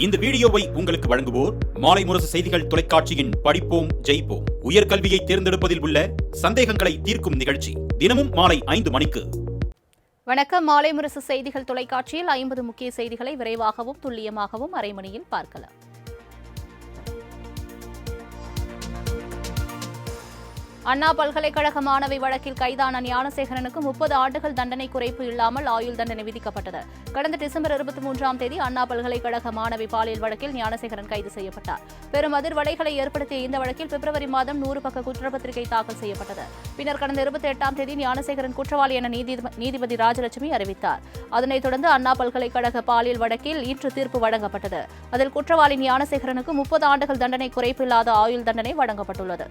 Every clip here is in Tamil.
இந்த வீடியோவை உங்களுக்கு வழங்குவோர் மாலை முரசு செய்திகள் தொலைக்காட்சியின் படிப்போம் ஜெயிப்போம் உயர்கல்வியை தேர்ந்தெடுப்பதில் உள்ள சந்தேகங்களை தீர்க்கும் நிகழ்ச்சி தினமும் மாலை 5 மணிக்கு. வணக்கம். மாலை முரசு செய்திகள் தொலைக்காட்சியில் 50 முக்கிய செய்திகளை விரைவாகவும் துல்லியமாகவும் அரை மணியில் பார்க்கலாம். அண்ணா பல்கலைக்கழக மாணவி வழக்கில் கைதான ஞானசேகரனுக்கு 30 ஆண்டுகள் தண்டனை குறைப்பு இல்லாமல் ஆயுள் தண்டனை விதிக்கப்பட்டது. கடந்த டிசம்பர் 23ஆம் தேதி அண்ணா பல்கலைக்கழக மாணவி பாலியல் வழக்கில் ஞானசேகரன் கைது செய்யப்பட்டார். பெரும் அதிர்வலைகளை ஏற்படுத்திய இந்த வழக்கில் பிப்ரவரி மாதம் 100 பக்க குற்றப்பத்திரிகை தாக்கல் செய்யப்பட்டது. பின்னர் கடந்த 28ஆம் தேதி ஞானசேகரன் குற்றவாளி என நீதிபதி ராஜலட்சுமி அறிவித்தார். அதனைத் தொடர்ந்து அண்ணா பல்கலைக்கழக பாலியல் வழக்கில் இன்று தீர்ப்பு வழங்கப்பட்டது. அதில் குற்றவாளி ஞானசேகரனுக்கு 30 ஆண்டுகள் தண்டனை குறைப்பில்லாத ஆயுள் தண்டனை வழங்கப்பட்டுள்ளது.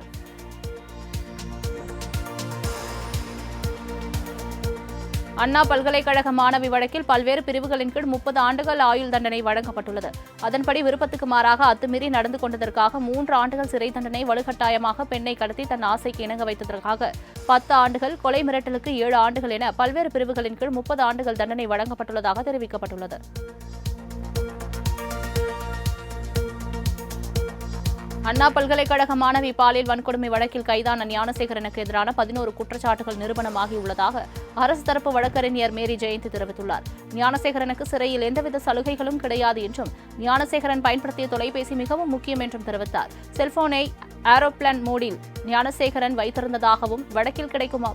அண்ணா பல்கலைக்கழக மாணவி வழக்கில் பல்வேறு பிரிவுகளின் கீழ் 30 ஆண்டுகள் ஆயுள் தண்டனை வழங்கப்பட்டுள்ளது. அதன்படி விருப்பத்துக்கு மாறாக அத்துமீறி நடந்து கொண்டதற்காக 3 ஆண்டுகள் சிறை தண்டனை, வலுக்கட்டாயமாக பெண்ணை கடத்தி தன் ஆசைக்கு இணங்க வைத்ததற்காக 10 ஆண்டுகள், கொலை மிரட்டலுக்கு 7 ஆண்டுகள் என பல்வேறு பிரிவுகளின் கீழ் 30 ஆண்டுகள் தண்டனை வழங்கப்பட்டுள்ளதாக தெரிவிக்கப்பட்டுள்ளது. அண்ணா பல்கலைக்கழக மாணவி பாலியல் வன்கொடுமை வழக்கில் கைதான ஞானசேகரனுக்கு எதிரான 11 குற்றச்சாட்டுகள் நிரூபணமாகியுள்ளதாக அரசு தரப்பு வழக்கறிஞர் மேரி ஜெயந்தி தெரிவித்துள்ளார். ஞானசேகரனுக்கு சிறையில் எந்தவித சலுகைகளும் கிடையாது என்றும், ஞானசேகரன் பயன்படுத்திய தொலைபேசி மிகவும் முக்கியம் என்றும் தெரிவித்தார். செல்போனை ஏரோப்ளேன் மோடில் ஞானசேகரன் வைத்திருந்ததாகவும், வழக்கில் கிடைக்கும்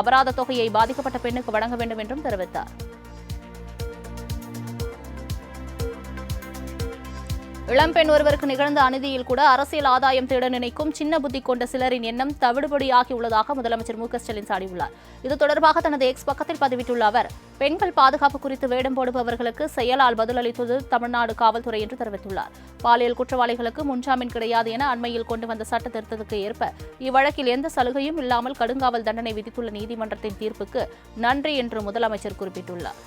அபராத தொகையை பாதிக்கப்பட்ட பெண்ணுக்கு வழங்க வேண்டும் என்றும் தெரிவித்தார். இளம்பெண் ஒருவருக்கு நிகழ்ந்த அநீதியில் கூட அரசியல் ஆதாயம் தேட நினைக்கும் சின்ன புத்தி கொண்ட சிலரின் எண்ணம் தவிடுபடியாகியுள்ளதாக முதலமைச்சர் மு க ஸ்டாலின் சாடியுள்ளார். இது தொடர்பாக தனது எக்ஸ் பக்கத்தில் பதிவிட்டுள்ள அவர், பெண்கள் பாதுகாப்பு குறித்து வேடம் போடுபவர்களுக்கு செயலால் பதிலளித்தது தமிழ்நாடு காவல்துறை என்று தெரிவித்துள்ளார். பாலியல் குற்றவாளிகளுக்கு முன்ஜாமீன் கிடையாது என அண்மையில் கொண்டு வந்த சட்ட திருத்தத்துக்கு ஏற்ப இவ்வழக்கில் எந்த சலுகையும் இல்லாமல் கடுங்காவல் தண்டனை விதித்துள்ள நீதிமன்றத்தின் தீர்ப்புக்கு நன்றி என்று முதலமைச்சர் குறிப்பிட்டுள்ளார்.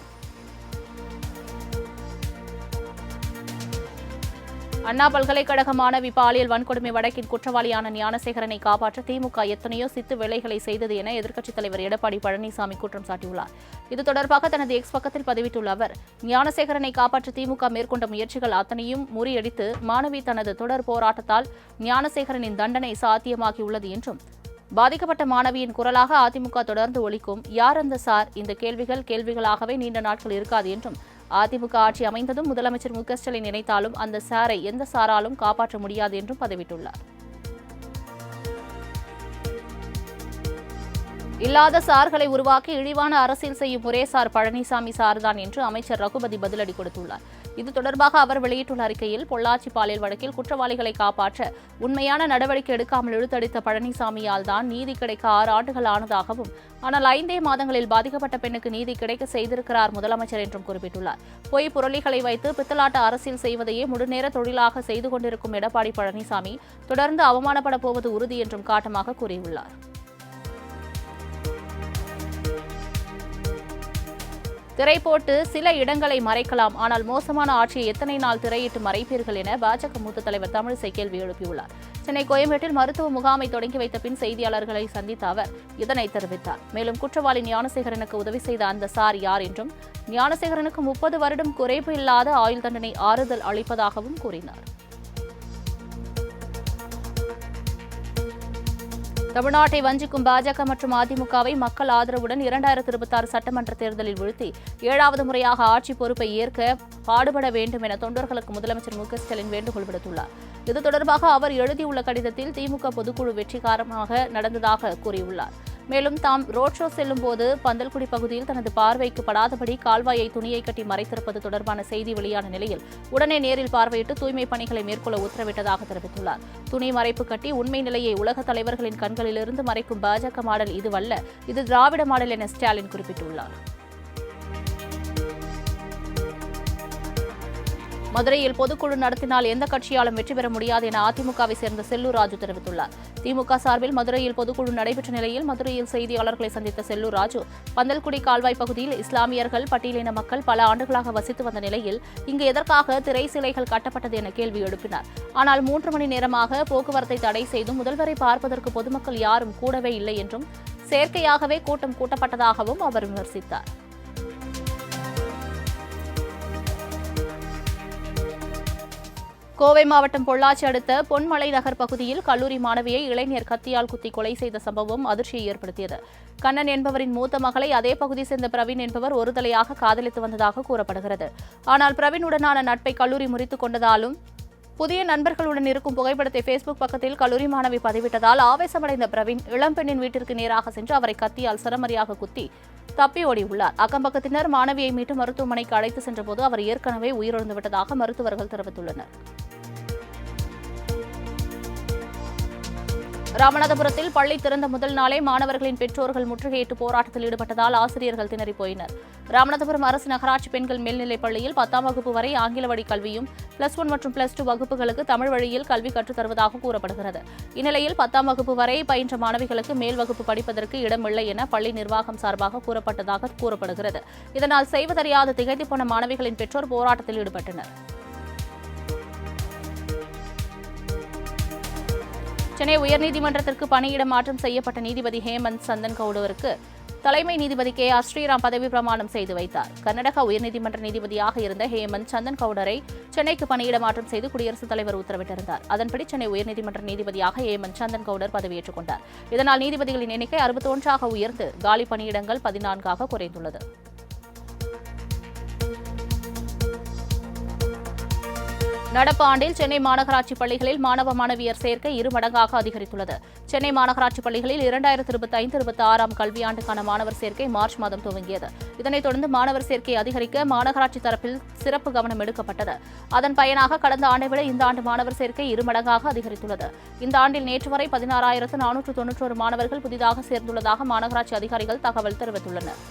அண்ணா பல்கலைக்கழக மாணவி பாலியல் வன்கொடுமை வழக்கின் குற்றவாளியான ஞானசேகரனை காப்பாற்ற திமுக எத்தனையோ சித்து வேலைகளை செய்தது என எதிர்க்கட்சித் தலைவர் எடப்பாடி பழனிசாமி குற்றம் சாட்டியுள்ளார். இது தொடர்பாக தனது எக்ஸ் பக்கத்தில் பதிவிட்டுள்ள அவர், ஞானசேகரனை காப்பாற்ற திமுக மேற்கொண்ட முயற்சிகள் அத்தனையும் முறியடித்து மாணவி தனது தொடர் போராட்டத்தால் ஞானசேகரனின் தண்டனை சாத்தியமாகியுள்ளது என்றும், பாதிக்கப்பட்ட மாணவியின் குரலாக அதிமுக தொடர்ந்து ஒலிக்கும். யார் அந்த சார்? இந்த கேள்விகள் கேள்விகளாகவே நீண்ட நாட்கள் இருக்காது என்றும், அதிமுக ஆட்சி அமைந்ததும் முதலமைச்சர் மு க ஸ்டாலின் நினைத்தாலும் அந்த சாரை எந்த சாராலும் காப்பாற்ற முடியாது என்றும் பதிவிட்டுள்ளார். இல்லாத சார்களை உருவாக்கி இழிவான அரசியல் செய்யும் ஒரே சார் பழனிசாமி சார்தான் என்று அமைச்சர் ரகுபதி பதிலடி கொடுத்துள்ளார். இது தொடர்பாக அவர் வெளியிட்டுள்ள அறிக்கையில், பொள்ளாச்சி பாலியல் வழக்கில் குற்றவாளிகளை காப்பாற்ற உண்மையான நடவடிக்கை எடுக்காமல் இழுத்தடித்த பழனிசாமியால் தான் நீதி கிடைக்க 6 ஆண்டுகள் ஆனதாகவும், ஆனால் 5 மாதங்களில் பாதிக்கப்பட்ட பெண்ணுக்கு நீதி கிடைக்க செய்திருக்கிறார் முதலமைச்சர் என்றும் குறிப்பிட்டுள்ளார். பொய் புரளிகளை வைத்து பித்தலாட்ட அரசியல் செய்வதையே முழுநேர தொழிலாக செய்து கொண்டிருக்கும் எடப்பாடி பழனிசாமி தொடர்ந்து அவமானப்பட போவது உறுதி என்றும் காட்டமாக கூறியுள்ளார். திரை போட்டு சில இடங்களை மறைக்கலாம், ஆனால் மோசமான ஆட்சியை எத்தனை நாள் திரையிட்டு மறைப்பீர்கள் என பாஜக மூத்த தலைவர் தமிழிசை கேள்வி எழுப்பியுள்ளார். சென்னை கோயம்பேட்டில் மருத்துவ முகாமை தொடங்கி வைத்த பின் செய்தியாளர்களை சந்தித்த அவர் இதனை தெரிவித்தார். மேலும் குற்றவாளி ஞானசேகரனுக்கு உதவி செய்த அந்த சார் யார் என்றும், ஞானசேகரனுக்கு 30 வருடம் குறைப்பு இல்லாத ஆயுள் தண்டனை ஆறுதல் அளிப்பதாகவும் கூறினார். தமிழ்நாட்டை வஞ்சிக்கும் பாஜக மற்றும் அதிமுகவை மக்கள் ஆதரவுடன் 2026 சட்டமன்ற தேர்தலில் வீழ்த்தி 7வது முறையாக ஆட்சி பொறுப்பை ஏற்க பாடுபட வேண்டும் என தொண்டர்களுக்கு முதலமைச்சர் மு க ஸ்டாலின் வேண்டுகோள் விடுத்துள்ளார். இது தொடர்பாக அவர் எழுதியுள்ள கடிதத்தில் திமுக பொதுக்குழு வெற்றிகரமாக நடந்ததாக கூறியுள்ளார். மேலும் தாம் ரோட் ஷோ செல்லும் போது பந்தல்குடி பகுதியில் தனது பார்வைக்கு படாதபடி கால்வாயை துணியை கட்டி மறைத்திருப்பது தொடர்பான செய்தி வெளியான நிலையில் உடனே நேரில் பார்வையிட்டு தூய்மை பணிகளை மேற்கொள்ள உத்தரவிட்டதாக தெரிவித்துள்ளார். துணி மறைப்பு கட்டி உண்மை நிலையை உலக தலைவர்களின் கண்களிலிருந்து மறைக்கும் பாஜக மாடல் இதுவல்ல, இது திராவிட மாடல் என ஸ்டாலின் குறிப்பிட்டுள்ளார். மதுரையில் பொதுக்குழு நடத்தினால் எந்த கட்சியாலும் வெற்றி பெற முடியாது என அதிமுகவை சேர்ந்த செல்லூர் ராஜு தெரிவித்துள்ளார். திமுக சார்பில் மதுரையில் பொதுக்குழு நடைபெற்ற நிலையில் மதுரையில் செய்தியாளர்களை சந்தித்த செல்லூர் ராஜு, பந்தல்குடி கால்வாய் பகுதியில் இஸ்லாமியர்கள், பட்டியலின மக்கள் பல ஆண்டுகளாக வசித்து வந்த நிலையில் இங்கு எதற்காக திரை சிலைகள் கட்டப்பட்டது என கேள்வி எழுப்பினார். ஆனால் 3 மணி நேரமாக போக்குவரத்தை தடை செய்தும் முதல்வரை பார்ப்பதற்கு பொதுமக்கள் யாரும் கூடவே இல்லை என்றும், செயற்கையாகவே கூட்டம் கூட்டப்பட்டதாகவும் அவர் விமர்சித்தார். கோவை மாவட்டம் பொள்ளாச்சி அடுத்த பொன்மலை நகர் பகுதியில் கல்லூரி மாணவியை இளைஞர் கத்தியால் குத்தி கொலை செய்த சம்பவம் அதிர்ச்சியை ஏற்படுத்தியது. கண்ணன் என்பவரின் மூத்த மகளை அதே பகுதி சேர்ந்த பிரவீன் என்பவர் ஒரு தலையாக காதலித்து வந்ததாக கூறப்படுகிறது. ஆனால் பிரவீனுடனான நட்பை கல்லூரி முறித்துக் கொண்டதாலும் புதிய நண்பர்களுடன் இருக்கும் புகைப்படத்தை ஃபேஸ்புக் பக்கத்தில் கல்லூரி மாணவி பதிவிட்டதால் ஆவேசமடைந்த பிரவீன் இளம்பெண்ணின் வீட்டிற்கு நேராக சென்று அவரை கத்தியால் சரமரியாக குத்தி தப்பி ஓடியுள்ளார். அக்கம்பக்கத்தினர் மாணவியை மீட்டு மருத்துவமனைக்கு அழைத்து சென்றபோது அவர் ஏற்கனவே உயிரிழந்துவிட்டதாக மருத்துவர்கள் தெரிவித்துள்ளனர். ராமநாதபுரத்தில் பள்ளி திறந்த முதல் நாளே மாணவர்களின் பெற்றோர்கள் முற்றுகையிட்டு போராட்டத்தில் ஈடுபட்டதால் ஆசிரியர்கள் திணறிப் போயினர். ராமநாதபுரம் அரசு நகராட்சி பெண்கள் மேல்நிலைப் பள்ளியில் 10ஆம் வகுப்பு வரை ஆங்கில வழி கல்வியும் +1 மற்றும் +2 வகுப்புகளுக்கு தமிழ் வழியில் கல்வி கற்றுத் தருவதாக கூறப்படுகிறது. இந்நிலையில் 10ஆம் வகுப்பு வரை பயின்ற மாணவிகளுக்கு மேல் வகுப்பு படிப்பதற்கு இடமில்லை என பள்ளி நிர்வாகம் சார்பாக கூறப்பட்டதாக கூறப்படுகிறது. இதனால் செய்வதறியாது திகைத்துப் போன மாணவிகளின் பெற்றோர் போராட்டத்தில் ஈடுபட்டனர். சென்னை உயர்நீதிமன்றத்திற்கு பணியிட மாற்றம் செய்யப்பட்ட நீதிபதி ஹேமந்த் சந்தன் கவுடருக்கு தலைமை நீதிபதி KR ஸ்ரீராம் பதவி பிரமாணம் செய்து வைத்தார். கர்நாடக உயர்நீதிமன்ற நீதிபதியாக இருந்த ஹேமந்த் சந்தன் கவுடரை சென்னைக்கு பணியிட மாற்றம் செய்து குடியரசுத் தலைவர் உத்தரவிட்டிருந்தார். அதன்படி சென்னை உயர்நீதிமன்ற நீதிபதியாக ஹேமந்த் சந்தன் கவுடர் பதவியேற்றுக் கொண்டார். இதனால் நீதிபதிகளின் எண்ணிக்கை 61ஆக உயர்ந்து காலி பணியிடங்கள் 14ஆக குறைந்துள்ளது. நடப்பு ஆண்டில் சென்னை மாநகராட்சி பள்ளிகளில் மாணவ மாணவியர் சேர்க்கை 2 மடங்காக அதிகரித்துள்ளது. சென்னை மாநகராட்சி பள்ளிகளில் 2025-26ஆம் கல்வியாண்டுக்கான மாணவர் சேர்க்கை மார்ச் மாதம் துவங்கியது. இதனைத் தொடர்ந்து மாணவர் சேர்க்கையை அதிகரிக்க மாநகராட்சி தரப்பில் சிறப்பு கவனம் எடுக்கப்பட்டது. அதன் பயனாக கடந்த ஆண்டை விட இந்த ஆண்டு மாணவர் சேர்க்கை 2 மடங்காக அதிகரித்துள்ளது. இந்த ஆண்டில் நேற்று வரை 16,491 மாணவர்கள் புதிதாக சேர்ந்துள்ளதாக மாநகராட்சி அதிகாரிகள் தகவல் தெரிவித்துள்ளனர்.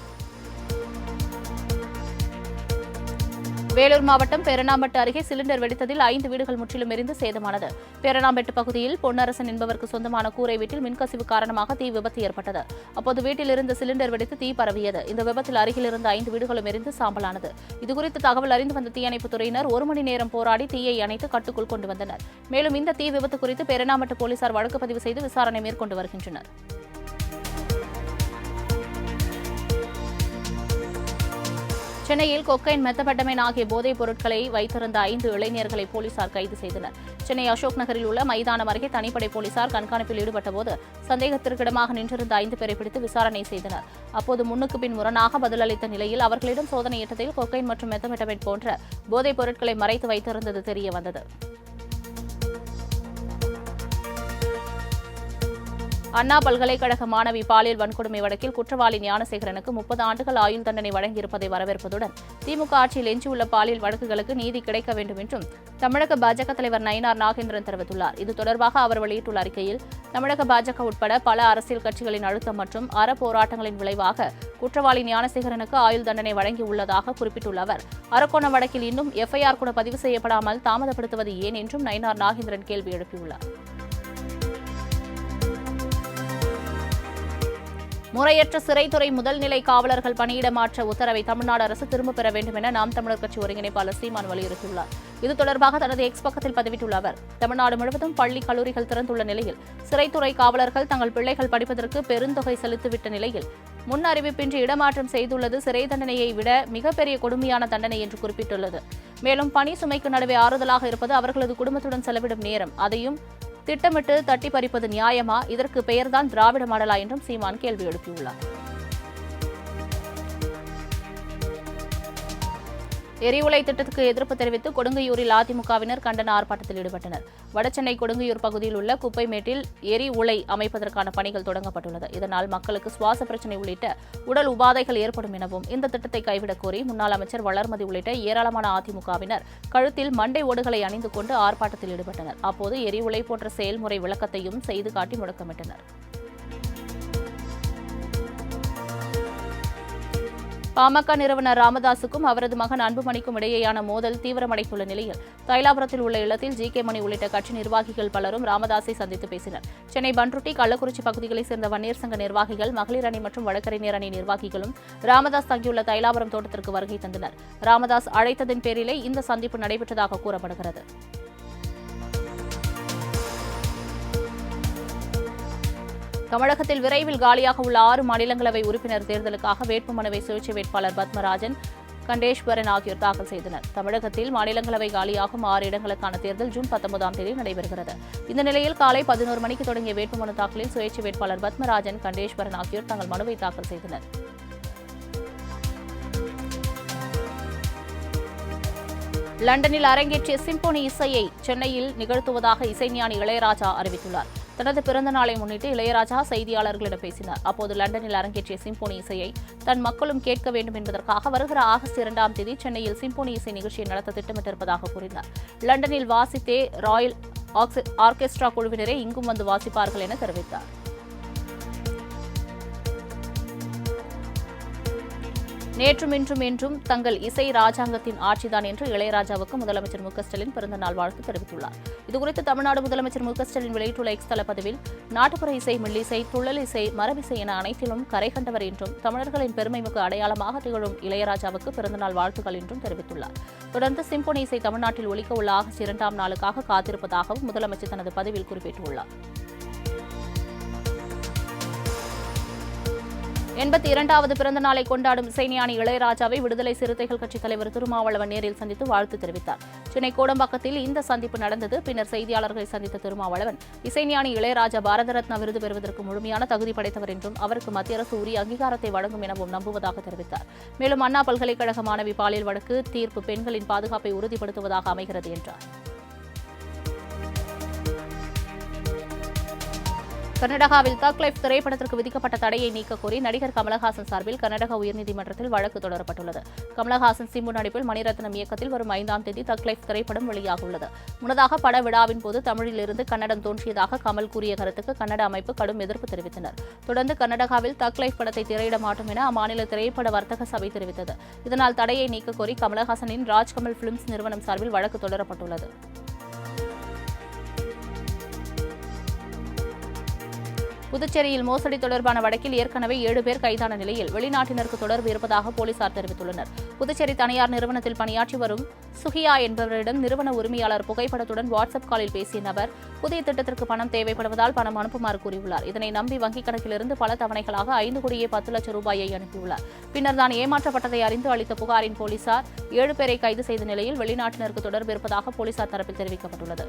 வேலூர் மாவட்டம் பேரணாம்பட்டு அருகே சிலிண்டர் வெடித்ததில் 5 வீடுகள் முற்றிலும் எரிந்து சேதமானது. பேரணாம்பட்டு பகுதியில் பொன்னரசன் என்பவருக்கு சொந்தமான கூரை வீட்டில் மின்கசிவு காரணமாக தீ விபத்து ஏற்பட்டது. அப்போது வீட்டில் இருந்த சிலிண்டர் வெடித்து தீ பரவியது. இந்த விபத்தில் அருகில் இருந்த 5 வீடுகளும் எரிந்து சாம்பலானது. இதுகுறித்து தகவல் அறிந்து வந்த தீயணைப்புத் துறையினர் 1 மணி நேரம் போராடி தீயை அணைத்து கட்டுக்குள் கொண்டு வந்தனர். மேலும் இந்த தீ விபத்து குறித்து பேரணாம்பட்டு போலீசார் வழக்கு பதிவு செய்து விசாரணை மேற்கொண்டு வருகின்றனர். சென்னையில் கொக்கைன், மெத்தபெட்டமைன் ஆகிய போதைப் பொருட்களை வைத்திருந்த 5 இளைஞர்களை போலீசார் கைது செய்தனர். சென்னை அசோக் நகரில் உள்ள மைதானம் அருகே தனிப்படை போலீசார் கண்காணிப்பில் ஈடுபட்டபோது சந்தேகத்திற்கிடமாக நின்றிருந்த 5 பேரை பிடித்து விசாரணை செய்தனர். அப்போது முன்னுக்கு பின் முரணாக பதிலளித்த நிலையில் அவர்களிடம் சோதனையிட்டதில் கொக்கைன் மற்றும் மெத்தபெட்டமைன் போன்ற போதைப் பொருட்களை மறைத்து வைத்திருந்தது தெரியவந்தது. அண்ணா பல்கலைக்கழக மாணவி பாலியல் வன்கொடுமை வழக்கில் குற்றவாளி ஞானசேகரனுக்கு 30 ஆண்டுகள் ஆயுள் தண்டனை வழங்கியிருப்பதை வரவேற்பதுடன் திமுக ஆட்சியில் எஞ்சியுள்ள பாலியல் வழக்குகளுக்கு நீதி கிடைக்க வேண்டும் என்றும் தமிழக பாஜக தலைவர் நயினார் நாகேந்திரன் தெரிவித்துள்ளார். இது தொடர்பாக அவர் வெளியிட்டுள்ள அறிக்கையில், தமிழக பாஜக உட்பட பல அரசியல் கட்சிகளின் அழுத்தம் மற்றும் அறப்போராட்டங்களின் விளைவாக குற்றவாளி ஞானசேகரனுக்கு ஆயுள் தண்டனை வழங்கியுள்ளதாக குறிப்பிட்டுள்ள அவர், அரக்கோணம் வழக்கில் இன்னும் FIR கூட பதிவு செய்யப்படாமல் தாமதப்படுத்துவது ஏன் என்றும் நயினார் நாகேந்திரன் கேள்வி எழுப்பியுள்ளார். முறையற்ற சிறைத்துறை முதல்நிலை காவலர்கள் பணியிட மாற்ற உத்தரவை தமிழ்நாடு அரசு திரும்பப் பெற வேண்டும் என நாம் தமிழர் கட்சி ஒருங்கிணைப்பாளர் சீமான் வலியுறுத்தியுள்ளார். இது தொடர்பாக தனது எக்ஸ் பக்கத்தில் பதிவிட்டுள்ள அவர், தமிழ்நாடு முழுவதும் பள்ளி கல்லூரிகள் திறந்துள்ள நிலையில் சிறைத்துறை காவலர்கள் தங்கள் பிள்ளைகள் படிப்பதற்கு பெருந்தொகை செலுத்திவிட்ட நிலையில் முன் அறிவிப்பின்றி இடமாற்றம் செய்துள்ளது சிறை தண்டனையை விட மிகப்பெரிய கொடுமையான தண்டனை என்று குறிப்பிட்டுள்ளது. மேலும் பணி சுமைக்கு நடுவே ஆறுதலாக இருப்பது அவர்களது குடும்பத்துடன் செலவிடும் நேரம், அதையும் திட்டமிட்டு தட்டி பறிப்பது நியாயமா? இதற்கு பெயர்தான் திராவிட மாடலா என்றும் சீமான் கேள்வி எழுப்பியுள்ளார். எரிவுலை திட்டத்துக்கு எதிர்ப்பு தெரிவித்து கொடுங்கையூரில் அதிமுகவினர் கண்டன ஆர்ப்பாட்டத்தில் ஈடுபட்டனர். வடசென்னை கொடுங்கையூர் பகுதியில் உள்ள குப்பைமேட்டில் எரி உலை அமைப்பதற்கான பணிகள் தொடங்கப்பட்டுள்ளது. இதனால் மக்களுக்கு சுவாச பிரச்சினை உள்ளிட்ட உடல் உபாதைகள் ஏற்படும் எனவும் இந்த திட்டத்தை கைவிடக் கோரி முன்னாள் அமைச்சர் வளர்மதி உள்ளிட்ட ஏராளமான அதிமுகவினர் கழுத்தில் மண்டை ஓடுகளை அணிந்து கொண்டு ஆர்ப்பாட்டத்தில் ஈடுபட்டனர். அப்போது எரி உலை போன்ற செயல்முறை விளக்கத்தையும் செய்து காட்டி முழக்கமிட்டனர். பாமக நிறுவனர் ராமதாசுக்கும் அவரது மகன் அன்புமணிக்கும் இடையேயான மோதல் தீவிரமடைந்துள்ள நிலையில் தைலாபுரத்தில் உள்ள இல்லத்தில் ஜி.கே. மணி உள்ளிட்ட கட்சி நிர்வாகிகள் பலரும் ராமதாஸை சந்தித்து பேசினர். சென்னை பண்ருட்டி, கள்ளக்குறிச்சி பகுதிகளைச் சேர்ந்த வன்னியர் சங்க நிர்வாகிகள், மகளிர் அணி மற்றும் வழக்கறிஞர் அணி நிர்வாகிகளும் ராமதாஸ் தங்கியுள்ள தைலாபுரம் தோட்டத்திற்கு வருகை தந்தனர். ராமதாஸ் அழைத்ததன் பேரிலே இந்த சந்திப்பு நடைபெற்றதாக கூறப்படுகிறது. தமிழகத்தில் விரைவில் காலியாக உள்ள 6 மாநிலங்களவை உறுப்பினர் தேர்தலுக்காக வேட்புமனுவை சுயேட்சை வேட்பாளர் பத்மராஜன் கண்டேஸ்வரன் ஆகியோர் தாக்கல் செய்தனர். தமிழகத்தில் மாநிலங்களவை காலியாகும் 6 இடங்களுக்கான தேர்தல் ஜூன் 19ஆம் தேதி நடைபெறுகிறது. இந்த நிலையில் காலை 11 மணிக்கு தொடங்கிய வேட்புமனு தாக்கலில் சுயேட்சை வேட்பாளர் பத்மராஜன், கண்டேஸ்வரன் ஆகியோர் தங்கள் மனுவை தாக்கல் செய்தனர். லண்டனில் அரங்கேற்றிய சிம்போனி இசையை சென்னையில் நிகழ்த்துவதாக இசைஞானி இளையராஜா அறிவித்துள்ளார். தனது பிறந்த நாளை முன்னிட்டு இளையராஜா செய்தியாளர்களிடம் பேசினார். அப்போது லண்டனில் அரங்கேற்றிய சிம்போனி இசையை தன் மக்களும் கேட்க வேண்டும் என்பதற்காக வருகிற ஆகஸ்ட் 2ஆம் தேதி சென்னையில் சிம்போனி இசை நிகழ்ச்சியை நடத்த திட்டமிட்டிருப்பதாக கூறினார். லண்டனில் வாசித்தே ராயல் ஆர்கெஸ்ட்ரா குழுவினரே இங்கும் வந்து வாசிப்பார்கள் என தெரிவித்தார். நேற்றும் இன்றும் என்றும் தங்கள் இசை ராஜாங்கத்தின் ஆட்சிதான் என்று இளையராஜாவுக்கு முதலமைச்சர் மு.க.ஸ்டாலின் பிறந்தநாள் வாழ்த்து தெரிவித்துள்ளார். இதுகுறித்து தமிழ்நாடு முதலமைச்சர் மு.க.ஸ்டாலின் வெளியிட்டுள்ள எக்ஸ் தள பதிவில், நாட்டுப்புற இசை, மில்லிசை, துள்ளல் இசை, மரபிசை என அனைத்திலும் கரை கண்டவர் என்றும் தமிழர்களின் பெருமைமிகு அடையாளமாக திகழும் இளையராஜாவுக்கு பிறந்தநாள் வாழ்த்துக்கள் என்றும் தெரிவித்துள்ளார். தொடர்ந்து சிம்போனி இசை தமிழ்நாட்டில் ஒலிக்க உள்ள ஆகஸ்ட் 2ஆம் நாளுக்காக காத்திருப்பதாகவும் முதலமைச்சர் தனது பதிவில் குறிப்பிட்டுள்ளார். 82வது பிறந்த நாளை கொண்டாடும் இசைஞானி இளையராஜாவை விடுதலை சிறுத்தைகள் கட்சித் தலைவர் திருமாவளவன் நேரில் சந்தித்து வாழ்த்து தெரிவித்தார். சென்னை கோடம்பாக்கத்தில் இந்த சந்திப்பு நடந்தது. பின்னர் செய்தியாளர்களை சந்தித்த திருமாவளவன், இசைஞானி இளையராஜா பாரத ரத்னா விருது பெறுவதற்கு முழுமையான தகுதி படைத்தவர் என்றும் அவருக்கு மத்திய அரசு உரிய அங்கீகாரத்தை வழங்கும் எனவும் நம்புவதாக தெரிவித்தார். மேலும் அண்ணா பல்கலைக்கழக மாணவி பாலியல் வழக்கு தீர்ப்பு பெண்களின் பாதுகாப்பை உறுதிப்படுத்துவதாக அமைகிறது என்றார். கர்நாடகாவில் தக் லைஃப் திரைப்படத்திற்கு விதிக்கப்பட்ட தடையை நீக்க கோரி நடிகர் கமலஹாசன் சார்பில் கர்நாடக உயர்நீதிமன்றத்தில் வழக்கு தொடரப்பட்டுள்ளது. கமலஹாசன் சிம்பு நடிப்பில் மணிரத்னம் இயக்கத்தில் வரும் 5ஆம் தேதி தக் லைஃப் திரைப்படம் வெளியாக உள்ளது. முன்னதாக பட விழாவின் போது தமிழிலிருந்து கன்னடம் தோன்றியதாக கமல் கூறிய கருத்துக்கு கன்னட அமைப்பு கடும் எதிர்ப்பு தெரிவித்தனர். தொடர்ந்து கர்நாடகாவில் தக் லைஃப் படத்தை திரையிட மாட்டோம் என அம்மாநில திரைப்பட வர்த்தக சபை தெரிவித்தது. இதனால் தடையை நீக்க கோரி கமலஹாசனின் ராஜ்கமல் பிலிம்ஸ் நிறுவனம் சார்பில் வழக்கு தொடரப்பட்டுள்ளது. புதுச்சேரியில் மோசடி தொடர்பான வழக்கில் ஏற்கனவே 7 பேர் கைதான நிலையில் வெளிநாட்டினருக்கு தொடர்பு இருப்பதாக போலீசார் தெரிவித்துள்ளனர். புதுச்சேரி தனியார் நிறுவனத்தில் பணியாற்றி வரும் சுகியா என்பவரிடம் நிறுவன உரிமையாளர் புகைப்படத்துடன் வாட்ஸ்அப் காலில் பேசிய நபர் புதிய திட்டத்திற்கு பணம் தேவைப்படுவதால் பணம் அனுப்புமாறு கூறியுள்ளார். இதனை நம்பி வங்கிக் கணக்கிலிருந்து பல தவணைகளாக 5 கோடியே 10 லட்சம் ரூபாயை அனுப்பியுள்ளார். பின்னர் தான் ஏமாற்றப்பட்டதை அறிந்து அளித்த புகாரின் போலீசார் 7 பேரை கைது செய்த நிலையில் வெளிநாட்டினருக்கு தொடர்பு இருப்பதாக போலீசார் தரப்பில் தெரிவிக்கப்பட்டுள்ளது.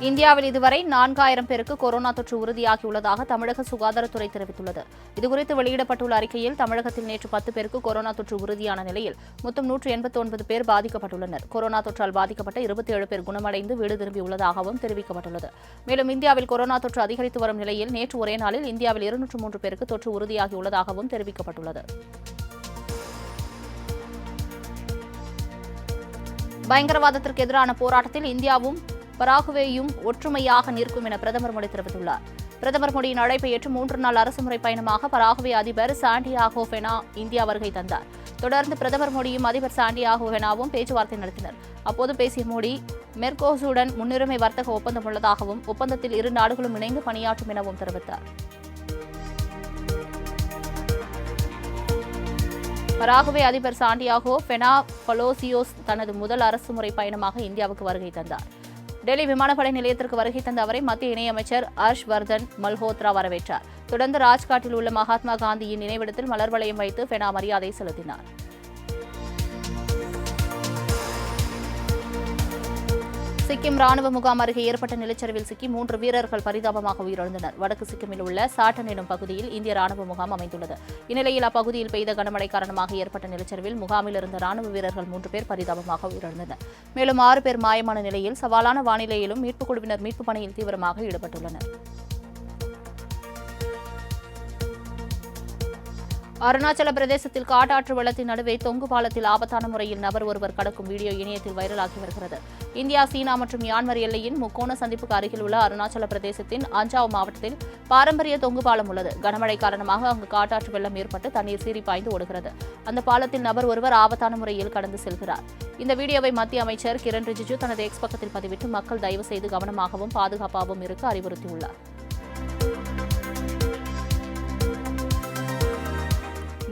இந்தியாவில் இதுவரை 4000 பேருக்கு கொரோனா தொற்று உறுதியாகியுள்ளதாக தமிழக சுகாதாரத்துறை தெரிவித்துள்ளது. இதுகுறித்து வெளியிடப்பட்டுள்ள அறிக்கையில், தமிழகத்தில் நேற்று 10 பேருக்கு கொரோனா தொற்று உறுதியான நிலையில் மொத்தம் 189 பேர் பாதிக்கப்பட்டுள்ளனர். கொரோனா தொற்றால் பாதிக்கப்பட்ட 27 பேர் குணமடைந்து வீடு திரும்பியுள்ளதாகவும் தெரிவிக்கப்பட்டுள்ளது. மேலும் இந்தியாவில் கொரோனா தொற்று அதிகரித்து வரும் நிலையில் நேற்று ஒரே நாளில் இந்தியாவில் 203 பேருக்கு தொற்று உறுதியாகியுள்ளதாகவும் தெரிவிக்கப்பட்டுள்ளது. பயங்கரவாதத்திற்கு எதிரான போராட்டத்தில் இந்தியாவும் பராகுவேயும் ஒற்றுமையாக நிற்கும் என பிரதமர் மோடி தெரிவித்துள்ளார். பிரதமர் மோடியின் அழைப்பை ஏற்று 3 நாள் அரசுமுறை பயணமாக பராகுவே அதிபர் சாண்டியாகோ பெனா இந்தியா வருகை தந்தார். தொடர்ந்து பிரதமர் மோடியும் அதிபர் சாண்டியாகோ பெனாவும் பேச்சுவார்த்தை நடத்தினர். அப்போது பேசிய மோடி, மெர்கோசுடன் முன்னுரிமை வர்த்தக ஒப்பந்தம் உள்ளதாகவும் ஒப்பந்தத்தில் 2 நாடுகளும் இணைந்து பணியாற்றும் எனவும் தெரிவித்தார். பராகுவே அதிபர் சாண்டியாகோ பெனா பலோசியோஸ் தனது முதல் அரசுமுறை பயணமாக இந்தியாவுக்கு வருகை தந்தார். டெல்லி விமானப்படை நிலையத்திற்கு வருகை தந்த அவரை மத்திய இணையமைச்சர் ஹர்ஷ் வர்தன் மல்ஹோத்ரா வரவேற்றார். தொடர்ந்து ராஜ்காட்டில் உள்ள மகாத்மா காந்தியின் நினைவிடத்தில் மலர் வளையம் வைத்து பெனா மரியாதை செலுத்தினார். சிக்கிம் ராணுவ முகாம் அருகே ஏற்பட்ட நிலச்சரிவில் சிக்கி 3 வீரர்கள் பரிதாபமாக உயிரிழந்தனர். வடக்கு சிக்கிமில் உள்ள சாட்டன் எனும் பகுதியில் இந்திய ராணுவ முகாம் அமைந்துள்ளது. இந்நிலையில் அப்பகுதியில் பெய்த கனமழை காரணமாக ஏற்பட்ட நிலச்சரிவில் முகாமில் இருந்த ராணுவ வீரர்கள் 3 பேர் பரிதாபமாக உயிரிழந்தனர். மேலும் 6 பேர் மாயமான நிலையில் சவாலான வானிலையிலும் மீட்புக் குழுவினர் மீட்புப் பணியில் தீவிரமாக ஈடுபட்டுள்ளனர். அருணாச்சல பிரதேசத்தில் காட்டாற்று வெள்ளத்தின் நடுவே தொங்கு பாலத்தில் ஆபத்தான முறையில் நபர் ஒருவர் கடக்கும் வீடியோ இணையத்தில் வைரலாகி வருகிறது. இந்தியா, சீனா மற்றும் மியான்மர் எல்லையின் முக்கோண சந்திப்புக்கு அருகில் உள்ள அருணாச்சல பிரதேசத்தின் அஞ்சாவ் மாவட்டத்தில் பாரம்பரிய தொங்கு பாலம் உள்ளது. கனமழை காரணமாக அங்கு காட்டாற்று வெள்ளம் ஏற்பட்டு தண்ணீர் சீறி பாய்ந்து ஓடுகிறது. அந்த பாலத்தில் நபர் ஒருவர் ஆபத்தான முறையில் கடந்து செல்கிறார். இந்த வீடியோவை மத்திய அமைச்சர் கிரண் ரிஜிஜு தனது எக்ஸ் பக்கத்தில் பதிவிட்டு மக்கள் தயவு செய்து கவனமாகவும் பாதுகாப்பாகவும் இருக்க அறிவுறுத்தியுள்ளார்.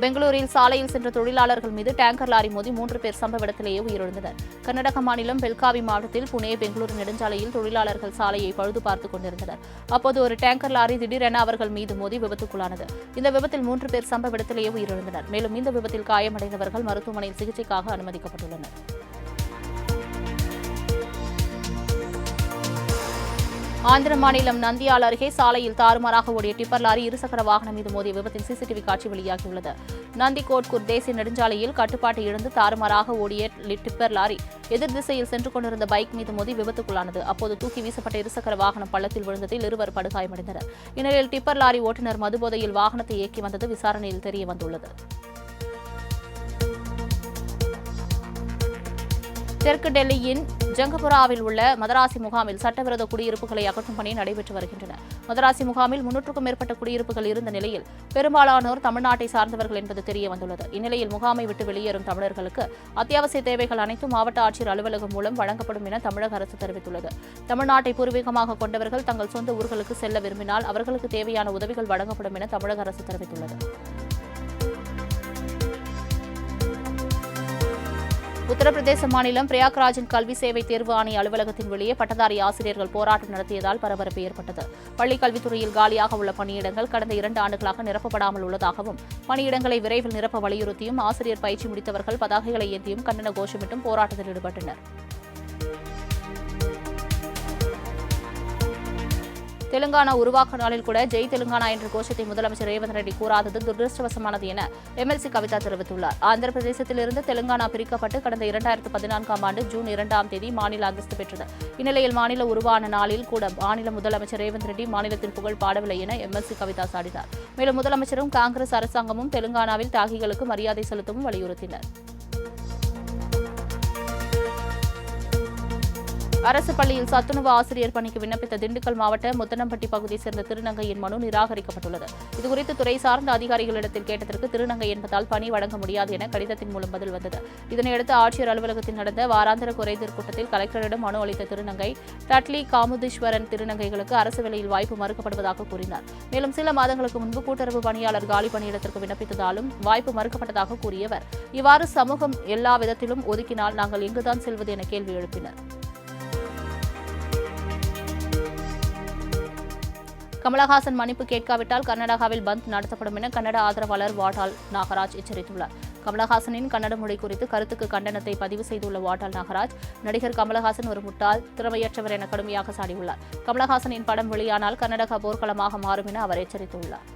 பெங்களூரில் சாலையில் சென்ற தொழிலாளர்கள் மீது டேங்கர் லாரி மோதி 3 பேர் சம்பவ இடத்திலேயே உயிரிழந்தனர். கர்நாடக மாநிலம் பெல்காவி மாவட்டத்தில் புனே பெங்களூரு நெடுஞ்சாலையில் தொழிலாளர்கள் சாலையை பழுது பார்த்துக் கொண்டிருந்தனர். அப்போது ஒரு டேங்கர் லாரி திடீரென அவர்கள் மீது மோதி விபத்துக்குள்ளானது. இந்த விபத்தில் 3 பேர் சம்பவ இடத்திலேயே உயிரிழந்தனர். மேலும் இந்த விபத்தில் காயமடைந்தவர்கள் மருத்துவமனையில் சிகிச்சைக்காக அனுமதிக்கப்பட்டுள்ளனர். ஆந்திர மாநிலம் நந்தியால் அருகே சாலையில் தாறுமாறாக ஓடிய டிப்பர் லாரி இருசக்கர வாகனம் மீது மோதிய விபத்தின் சிசிடிவி காட்சி வெளியாகியுள்ளது. நந்தி கோட்கூர் தேசிய நெடுஞ்சாலையில் கட்டுப்பாட்டை இழந்து தாறுமாறாக ஓடிய டிப்பர் லாரி எதிர் திசையில் சென்று கொண்டிருந்த பைக் மீது மோதி விபத்துக்குள்ளானது. அப்போது தூக்கி வீசப்பட்ட இருசக்கர வாகனம் பள்ளத்தில் விழுந்ததில் இருவர் படுகாயமடைந்தனர். இந்நிலையில் டிப்பர் லாரி ஓட்டுநர் மதுபோதையில் வாகனத்தை இயக்கி வந்தது விசாரணையில் தெரியவந்துள்ளது. தெற்கு டெல்லியின் ஜங்கபுராவில் உள்ள மதராசி முகாமில் சட்டவிரோத குடியிருப்புகளை அகற்றும் பணி நடைபெற்று வருகின்றன. மதராசி முகாமில் 300க்கும் மேற்பட்ட குடியிருப்புகள் இருந்த நிலையில் பெரும்பாலானோர் தமிழ்நாட்டை சார்ந்தவர்கள் என்பது தெரியவந்துள்ளது. இந்நிலையில் முகாமை விட்டு வெளியேறும் தமிழர்களுக்கு அத்தியாவசிய தேவைகள் அனைத்தும் மாவட்ட ஆட்சியர் அலுவலகம் மூலம் வழங்கப்படும் என தமிழக அரசு தெரிவித்துள்ளது. தமிழ்நாட்டை பூர்வீகமாக கொண்டவர்கள் தங்கள் சொந்த ஊர்களுக்கு செல்ல விரும்பினால் அவர்களுக்கு தேவையான உதவிகள் வழங்கப்படும் என தமிழக அரசு தெரிவித்துள்ளது. உத்தரப்பிரதேச மாநிலம் பிரயாக்ராஜின் கல்வி சேவை தேர்வு ஆணைய அலுவலகத்தின் வெளியே பட்டதாரி ஆசிரியர்கள் போராட்டம் நடத்தியதால் பரபரப்பு ஏற்பட்டது. பள்ளிக் கல்வித்துறையில் காலியாக உள்ள பணியிடங்கள் கடந்த 2 ஆண்டுகளாக நிரப்பப்படாமல் உள்ளதாகவும் பணியிடங்களை விரைவில் நிரப்ப வலியுறுத்தியும் ஆசிரியர் பயிற்சி முடித்தவர்கள் பதாகைகளை ஏந்தியும் கண்டன கோஷமிட்டும் போராட்டத்தில் ஈடுபட்டனர். தெலுங்கானா உருவாக்க நாளில் கூட ஜெய் தெலுங்கானா என்ற கோஷத்தை முதலமைச்சர் ரேவந்த் ரெட்டி கூறாதது துரதிருஷ்டவசமானது என எம்எல்சி கவிதா தெரிவித்துள்ளார். ஆந்திர பிரதேசத்திலிருந்து தெலுங்கானா பிரிக்கப்பட்டு கடந்த 2014ஆம் ஆண்டு ஜூன் 2ஆம் தேதி மாநில அந்தஸ்து பெற்றது. இந்நிலையில் மாநில உருவான நாளில் கூட மாநில முதலமைச்சர் ரேவந்த் ரெட்டி மாநிலத்தின் புகழ் பாடவில்லை என எம்எல்சி கவிதா சாடினார். மேலும் முதலமைச்சரும் காங்கிரஸ் அரசாங்கமும் தெலுங்கானாவில் தியாகிகளுக்கு மரியாதை செலுத்தவும் வலியுறுத்தினர். அரசு பள்ளியில் சத்துணவு ஆசிரியர் பணிக்கு விண்ணப்பித்த திண்டுக்கல் மாவட்ட முத்தனம்பட்டி பகுதியைச் சேர்ந்த திருநங்கையின் மனு நிராகரிக்கப்பட்டுள்ளது. இதுகுறித்து துறை சார்ந்த அதிகாரிகளிடத்தில் கேட்டதற்கு திருநங்கை என்பதால் பணி வழங்க முடியாது என கடிதத்தின் மூலம் பதில் வந்தது. இதனையடுத்து ஆட்சியர் அலுவலகத்தில் நடந்த வாராந்திர குறைதீர் கூட்டத்தில் கலெக்டரிடம் மனு அளித்த திருநங்கை டட்லி காமுதீஸ்வரன் திருநங்கைகளுக்கு அரசு வேலையில் வாய்ப்பு மறுக்கப்படுவதாக கூறினார். மேலும் சில மாதங்களுக்கு முன்பு கூட்டுறவு பணியாளர் காலி பணியிடத்திற்கு விண்ணப்பித்ததாலும் வாய்ப்பு மறுக்கப்பட்டதாக கூறியவர் இவ்வாறு சமூகம் எல்லா விதத்திலும் ஒதுக்கினால் நாங்கள் எங்குதான் செல்வது என கேள்வி எழுப்பினர். கமலஹாசன் மன்னிப்பு கேட்காவிட்டால் கர்நாடகாவில் பந்த் நடத்தப்படும் என கன்னட ஆதரவாளர் வாட்டாள் நாகராஜ் எச்சரித்துள்ளார். கமலஹாசனின் கன்னட மொழி குறித்து கருத்துக்கு கண்டனத்தை பதிவு செய்துள்ள வாட்டாள் நாகராஜ் நடிகர் கமலஹாசன் ஒரு முட்டாள், திறமையற்றவர் என கடுமையாக சாடியுள்ளார். கமலஹாசனின் படம் வெளியானால் கர்நாடகா போர்க்களமாக மாறும் என அவர் எச்சரித்துள்ளார்.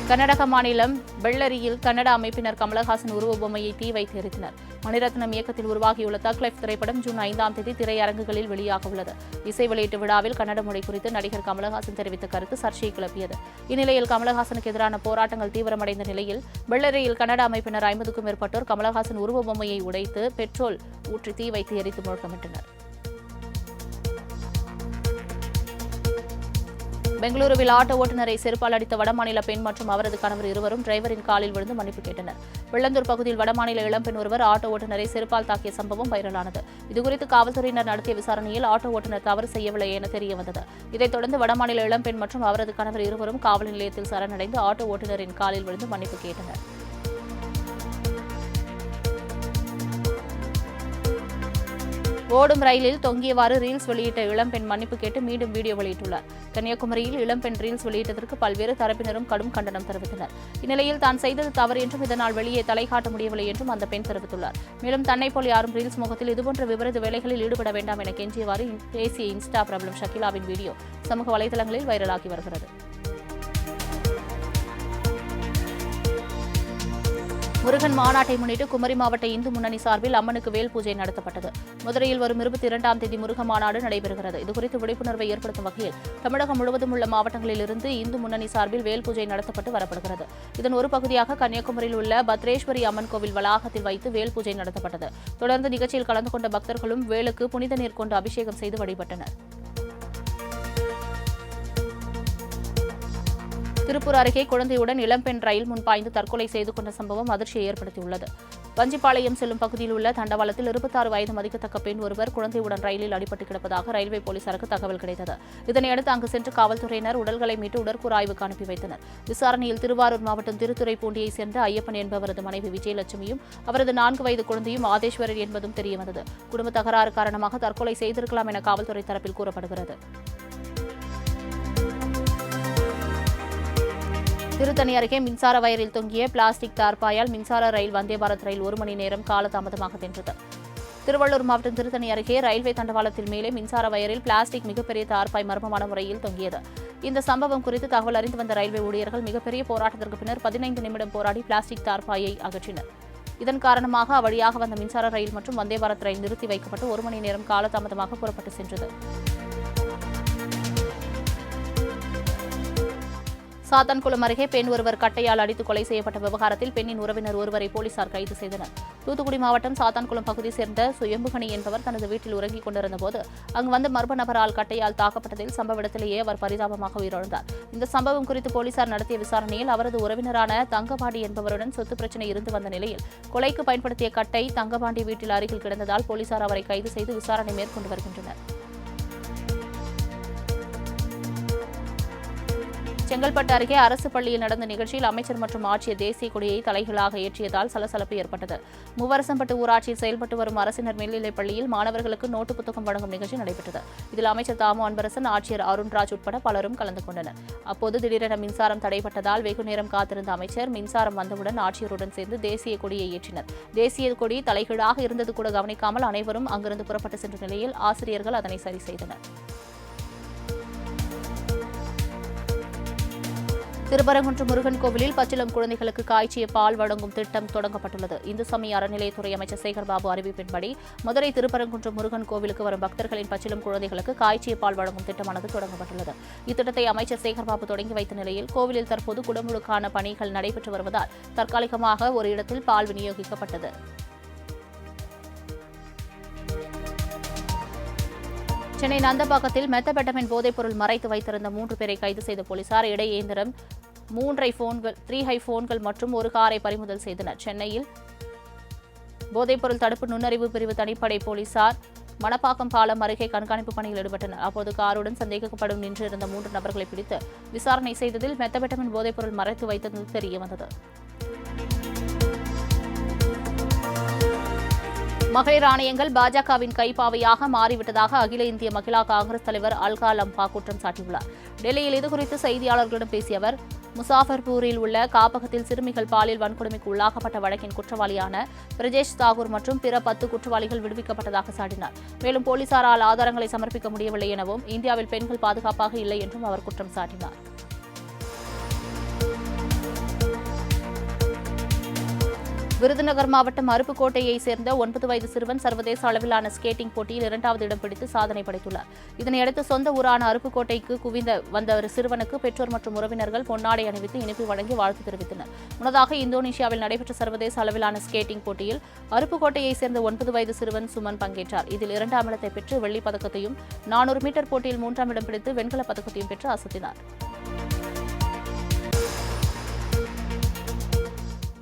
கர்நாடக மாநிலம் பெள்ளரியில் கன்னட அமைப்பினர் கமலஹாசன் உருவ பொம்மையை தீ வைத்து எரித்தனர். மணிரத்னம் இயக்கத்தில் உருவாகியுள்ள தக் லைஃப் திரைப்படம் ஜூன் 5ஆம் தேதி திரையரங்குகளில் வெளியாக உள்ளது. இசை வெளியீட்டு விழாவில் கன்னட மொழி குறித்து நடிகர் கமலஹாசன் தெரிவித்த கருத்து சர்ச்சையை கிளப்பியது. இந்நிலையில் கமலஹாசனுக்கு எதிரான போராட்டங்கள் தீவிரமடைந்த நிலையில் பெள்ளரியில் கன்னட அமைப்பினர் 50க்கும் மேற்பட்டோர் கமலஹாசன் உருவ பொம்மையை உடைத்து பெட்ரோல் ஊற்றி தீ வைத்து எரித்து முழக்கமிட்டனர். பெங்களூருவில் ஆட்டோ ஓட்டுநரை செருப்பால் அடித்த வடமாநில பெண் மற்றும் அவரது கணவர் இருவரும் டிரைவரின் காலில் விழுந்து மன்னிப்பு கேட்டனர். வெள்ளந்தூர் பகுதியில் வடமாநில இளம்பெண் ஒருவர் ஆட்டோ ஓட்டுநரை செருப்பால் தாக்கிய சம்பவம் வைரலானது. இதுகுறித்து காவல்துறையினர் நடத்திய விசாரணையில் ஆட்டோ ஓட்டுநர் தவறு செய்யவில்லை என தெரியவந்தது. இதைத் தொடர்ந்து வடமாநில இளம்பெண் மற்றும் அவரது கணவர் இருவரும் காவல் நிலையத்தில் சரணடைந்து ஆட்டோ ஓட்டுநரின் காலில் விழுந்து மன்னிப்பு கேட்டனர். ஓடும் ரயிலில் தொங்கியவாறு ரீல்ஸ் வெளியிட்ட இளம்பெண் மன்னிப்பு கேட்டு மீண்டும் வீடியோ வெளியிட்டுள்ளார். கன்னியாகுமரியில் இளம்பெண் ரீல்ஸ் வெளியிட்டதற்கு பல்வேறு தரப்பினரும் கடும் கண்டனம் தெரிவித்தனர். இந்நிலையில் தான் செய்தது தவறு என்றும் இதனால் வெளியே தலை காட்ட முடியவில்லை என்றும் அந்த பெண் தெரிவித்துள்ளார். மேலும் தன்னை போல் யாரும் ரீல்ஸ் முகத்தில் இதுபோன்ற விபரீத வேலைகளில் ஈடுபட வேண்டாம் என கெஞ்சியவாறு பேசிய இன்ஸ்டா பிரபலம் ஷகிலாவின் வீடியோ சமூக வலைதளங்களில் வைரலாகி வருகிறது. முருகன் மாநாட்டை முன்னிட்டு குமரி மாவட்ட இந்து முன்னணி சார்பில் அம்மனுக்கு வேல் பூஜை நடத்தப்பட்டது. மதுரையில் வரும் 22ஆம் தேதி முருக மாநாடு நடைபெறுகிறது. இதுகுறித்து விழிப்புணர்வை ஏற்படுத்தும் வகையில் தமிழகம் முழுவதும் உள்ள மாவட்டங்களிலிருந்து இந்து முன்னணி சார்பில் வேல் பூஜை நடத்தப்பட்டு வரப்படுகிறது. இதன் ஒரு பகுதியாக கன்னியாகுமரியில் உள்ள பத்ரேஸ்வரி அம்மன் கோவில் வளாகத்தில் வைத்து வேல் பூஜை நடத்தப்பட்டது. தொடர்ந்து நிகழ்ச்சியில் கலந்து கொண்ட பக்தர்களும் வேலுக்கு புனித நீர் கொண்டு அபிஷேகம் செய்து வழிபட்டனர். திருப்பூர் அருகே குழந்தையுடன் இளம்பெண் ரயில் முன் பாய்ந்து தற்கொலை செய்து கொண்ட சம்பவம் அதிர்ச்சியை ஏற்படுத்தியுள்ளது. வஞ்சிப்பாளையம் செல்லும் பகுதியில் உள்ள தண்டவாளத்தில் 26 வயது மதிக்கத்தக்க பெண் ஒருவர் குழந்தையுடன் ரயிலில் அடிபட்டு கிடப்பதாக ரயில்வே போலீசாருக்கு தகவல் கிடைத்தது. இதனையடுத்து அங்கு சென்று காவல்துறையினர் உடல்களை மீட்டு உடற்கூறாய்வுக்கு அனுப்பி வைத்தனர். விசாரணையில் திருவாரூர் மாவட்டம் திருத்துறைப்பூண்டியைச் சேர்ந்த ஐயப்பன் என்பவரது மனைவி விஜயலட்சுமியும் அவரது 4 வயது குழந்தையும் ஆதேஸ்வரர் என்பதும் தெரியவந்தது. குடும்ப தகராறு காரணமாக தற்கொலை செய்திருக்கலாம் என காவல்துறை தரப்பில் கூறப்படுகிறது. திருத்தணி அருகே மின்சார வயரில் தொங்கிய பிளாஸ்டிக் தார்பாயால் மின்சார ரயில் வந்தே பாரத் ரயில் 1 மணி நேரம் காலதாமதமாக சென்றது. திருவள்ளூர் மாவட்டம் திருத்தணி அருகே ரயில்வே தண்டவாளத்தில் மேலே மின்சார வயரில் பிளாஸ்டிக் மிகப்பெரிய தார்பாய் மர்மமான முறையில் தொங்கியது. இந்த சம்பவம் குறித்து தகவல் அறிந்து வந்த ரயில்வே ஊழியர்கள் மிகப்பெரிய போராட்டத்திற்கு பின்னர் 15 நிமிடம் போராடி பிளாஸ்டிக் தார்பாயை அகற்றினர். இதன் காரணமாக அவ்வழியாக வந்த மின்சார ரயில் மற்றும் வந்தே பாரத் ரயில் நிறுத்தி வைக்கப்பட்டு 1 மணி நேரம் காலதாமதமாக புறப்பட்டு சென்றது. சாத்தான்குளம் அருகே பெண் ஒருவர் கட்டையால் அடித்து கொலை செய்யப்பட்ட விவகாரத்தில் பெண்ணின் உறவினர் ஒருவரை போலீசார் கைது செய்தனர். தூத்துக்குடி மாவட்டம் சாத்தான்குளம் பகுதியை சேர்ந்த சுயம்புகனி என்பவர் தனது வீட்டில் உறங்கிக் கொண்டிருந்தபோது அங்கு வந்த மர்ம நபரால் கட்டையால் தாக்கப்பட்டதில் சம்பவ இடத்திலேயே அவர் பரிதாபமாக உயிரிழந்தார். இந்த சம்பவம் குறித்து போலீசார் நடத்திய விசாரணையில் அவரது உறவினரான தங்கபாண்டி என்பவருடன் சொத்து பிரச்சினை இருந்து வந்த நிலையில் கொலைக்கு பயன்படுத்திய கட்டை தங்கபாண்டி வீட்டில் அருகில் கிடந்ததால் போலீசார் அவரை கைது செய்து விசாரணை மேற்கொண்டு வருகின்றனர். செங்கல்பட்டு அருகே அரசு பள்ளியில் நடந்த நிகழ்ச்சியில் அமைச்சர் மற்றும் ஆட்சியர் தேசிய கொடியை தலைகீழாக ஏற்றியதால் சலசலப்பு ஏற்பட்டது. மூவரசம்பட்டு ஊராட்சியில் செயல்பட்டு வரும் அரசினர் மேல்நிலைப் பள்ளியில் மாணவர்களுக்கு நோட்டு புத்தகம் வழங்கும் நிகழ்ச்சி நடைபெற்றது. இதில் அமைச்சர் தாமு அன்பரசன், ஆட்சியர் அருண்ராஜ் உட்பட பலரும் கலந்து கொண்டனர். அப்போது திடீரென மின்சாரம் தடைபட்டதால் வெகுநேரம் காத்திருந்த அமைச்சர் மின்சாரம் வந்தவுடன் ஆட்சியருடன் சேர்ந்து தேசிய கொடியை ஏற்றினர். தேசிய கொடி தலைகீழாக இருந்தது கூட கவனிக்காமல் அனைவரும் அங்கிருந்து புறப்பட்டு சென்ற நிலையில் ஆசிரியர்கள் அதனை சரி செய்தனர். திருப்பரங்குன்றம் முருகன் கோவிலில் பச்சிளம் குழந்தைகளுக்கு காய்ச்சிய பால் வழங்கும் திட்டம் தொடங்கப்பட்டுள்ளது. இந்து சமய அறநிலையத்துறை அமைச்சர் சேகர்பாபு அறிவிப்பின்படி மதுரை திருப்பரங்குன்றம் முருகன் கோவிலுக்கு வரும் பக்தர்களின் பச்சிளம் குழந்தைகளுக்கு காய்ச்சிய பால் வழங்கும் திட்டமானது தொடங்கப்பட்டுள்ளது. இத்திட்டத்தை அமைச்சர் சேகர்பாபு தொடங்கி வைத்த நிலையில் கோவிலில் தற்போது குடமுழுக்கான பணிகள் நடைபெற்று வருவதால் தற்காலிகமாக ஒரு இடத்தில் பால் விநியோகிக்கப்பட்டது. சென்னை நந்தம்பாக்கத்தில் மெத்தபெட்டமின் போதைப்பொருள் மறைத்து வைத்திருந்த 3 பேரை கைது செய்த போலீசார் இடையேந்திரம் 3 போன்கள் மற்றும் ஒரு காரை பறிமுதல் செய்தனர். சென்னையில் போதைப்பொருள் தடுப்பு நுண்ணறிவு பிரிவு தனிப்படை போலீசார் மணப்பாக்கம் பாலம் அருகே கண்காணிப்பு பணியில் ஈடுபட்டனர். அப்போது காருடன் சந்தேகப்படும் நின்றிருந்த 3 நபர்களை பிடித்து விசாரணை செய்ததில் மெத்தபெட்டமின் போதைப்பொருள் மறைத்து வைத்தது தெரியவந்தது. மகளிர் ஆணையங்கள் பாஜகவின் கைப்பாவையாக மாறிவிட்டதாக அகில இந்திய மகிளா காங்கிரஸ் தலைவர் அல்கா லம்பா குற்றம் சாட்டியுள்ளார். டெல்லியில் இதுகுறித்து செய்தியாளர்களிடம் பேசிய அவர், முசாஃபர்பூரில் உள்ள காப்பகத்தில் சிறுமிகள் பாலியல் வன்கொடுமைக்கு உள்ளாக்கப்பட்ட வழக்கின் குற்றவாளியான பிரஜேஷ் தாகூர் மற்றும் பிற 10 குற்றவாளிகள் விடுவிக்கப்பட்டதாக சாட்டினார். மேலும் போலீசாரால் ஆதாரங்களை சமர்ப்பிக்க முடியவில்லை எனவும் இந்தியாவில் பெண்கள் பாதுகாப்பாக இல்லை என்றும் அவர் குற்றம் சாட்டினார். விருதுநகர் மாவட்டம் அருப்புக்கோட்டையைச் சேர்ந்த 9 வயது சிறுவன் சர்வதேச அளவிலான ஸ்கேட்டிங் போட்டியில் 2வது இடம் பிடித்து சாதனை படைத்துள்ளார். இதனையடுத்து சொந்த ஊரான அருப்புக்கோட்டைக்கு குவிந்த வந்த சிறுவனுக்கு பெற்றோர் மற்றும் உறவினர்கள் பொன்னாடை அணிவித்து இனிப்பு வழங்கி வாழ்த்து தெரிவித்தனர். முன்னதாக இந்தோனேஷியாவில் நடைபெற்ற சர்வதேச அளவிலான ஸ்கேட்டிங் போட்டியில் அருப்புக்கோட்டையைச் சேர்ந்த 9 வயது சிறுவன் சுமன் பங்கேற்றார். இதில் 2ஆம் இடத்தை பெற்று வெள்ளிப் பதக்கத்தையும் 400 மீட்டர் போட்டியில் 3ஆம் இடம் பிடித்து வெண்கலப் பதக்கத்தையும் பெற்று அசத்தினார்.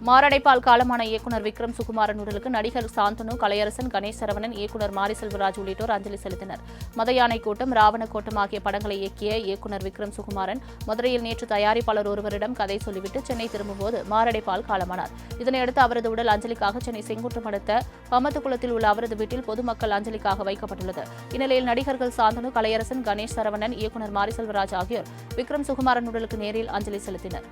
மாரடைப்பால் காலமான இயக்குநர் விக்ரம் சுகுமாரன் உடலுக்கு நடிகர் சாந்தனு, கலையரசன், கணேஷ் சரவணன், இயக்குநர் மாரி செல்வராஜ் உள்ளிட்டோர் அஞ்சலி செலுத்தினர். மதயானை கோட்டம், ராவண கோட்டம் ஆகிய படங்களை இயக்கிய இயக்குநர் விக்ரம் சுகுமாரன் மதுரையில் நேற்று தயாரிப்பாளர் ஒருவரிடம் கதை சொல்லிவிட்டு சென்னை திரும்பும்போது மாரடைப்பால் காலமானார். இதனையடுத்து அவரது உடல் அஞ்சலிக்காக சென்னை செங்குன்றம் அடுத்த பமத்துக்குளத்தில் உள்ள அவரது வீட்டில் பொதுமக்கள் அஞ்சலிக்காக வைக்கப்பட்டுள்ளது. இந்நிலையில் நடிகர்கள் சாந்தனு, கலையரசன், கணேஷ் சரவணன், இயக்குநர் மாரி செல்வராஜ் ஆகியோர் விக்ரம் சுகுமாரன் உடலுக்கு நேரில் அஞ்சலி செலுத்தினர்.